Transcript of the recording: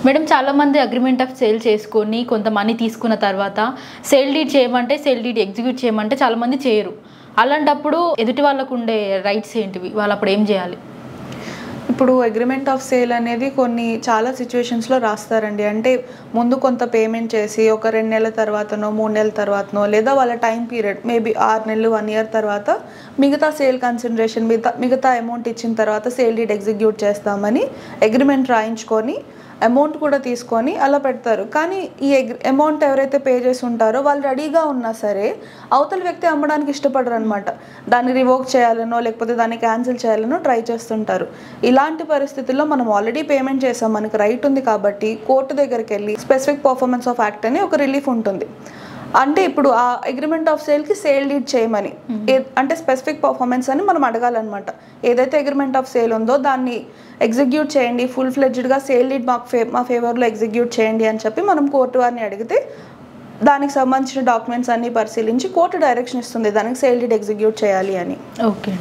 Madam చాలామంది agreement of sale చేసుకొని కొంత మనీ తీసుకున్న తర్వాత సేల్ డీడ్ చేయమంటే సేల్ డీడ్ ఎగ్జిక్యూట్ చేయమంటే చాలామంది చేయరు. అలాంటప్పుడు ఎదుటి వాళ్ళకు ఉండే రైట్స్ ఏంటివి, వాళ్ళు అప్పుడు ఏం చేయాలి? ఇప్పుడు అగ్రిమెంట్ ఆఫ్ సేల్ అనేది చాలా సిచ్యువేషన్స్లో రాస్తారండి. అంటే ముందు కొంత పేమెంట్ చేసి ఒక 2 నెలల తర్వాతనో 3 నెలల తర్వాతనో లేదా వాళ్ళ టైం పీరియడ్ మేబీ 6 నెలలు 1 ఇయర్ తర్వాత మిగతా సేల్ కన్సిడరేషన్ మిగతా అమౌంట్ ఇచ్చిన తర్వాత సేల్ డీడ్ ఎగ్జిక్యూట్ చేస్తామని అగ్రిమెంట్ రాయించుకొని అమౌంట్ కూడా తీసుకొని అలా పెడతారు. కానీ ఈ అమౌంట్ ఎవరైతే పే చేసి ఉంటారో వాళ్ళు రెడీగా ఉన్నా సరే అవతల వ్యక్తి అమ్మడానికి ఇష్టపడరు అనమాట. దాన్ని రివోక్ చేయాలనో లేకపోతే దాన్ని క్యాన్సిల్ చేయాలనో ట్రై చేస్తుంటారు. ఇలాంటి పరిస్థితుల్లో మనం ఆల్రెడీ పేమెంట్ చేసాం, మనకు రైట్ ఉంది కాబట్టి కోర్టు దగ్గరికి వెళ్ళి స్పెసిఫిక్ పర్ఫార్మెన్స్ ఆఫ్ యాక్ట్ అని ఒక రిలీఫ్ ఉంటుంది. అంటే ఇప్పుడు ఆ అగ్రిమెంట్ ఆఫ్ సేల్కి సేల్ డీడ్ చేయమని అంటే స్పెసిఫిక్ పర్ఫార్మెన్స్ అని మనం అడగాలన్నమాట. ఏదైతే అగ్రిమెంట్ ఆఫ్ సేల్ ఉందో దాన్ని ఎగ్జిక్యూట్ చేయండి, ఫుల్ ఫ్లెడ్జ్డ్గా సేల్ డీడ్ మా ఫేవర్లో ఎగ్జిక్యూట్ చేయండి అని చెప్పి మనం కోర్టు వారిని అడిగితే దానికి సంబంధించిన డాక్యుమెంట్స్ అన్నీ పరిశీలించి కోర్టు డైరెక్షన్ ఇస్తుంది దానికి సేల్ డీడ్ ఎగ్జిక్యూట్ చేయాలి అని. ఓకే.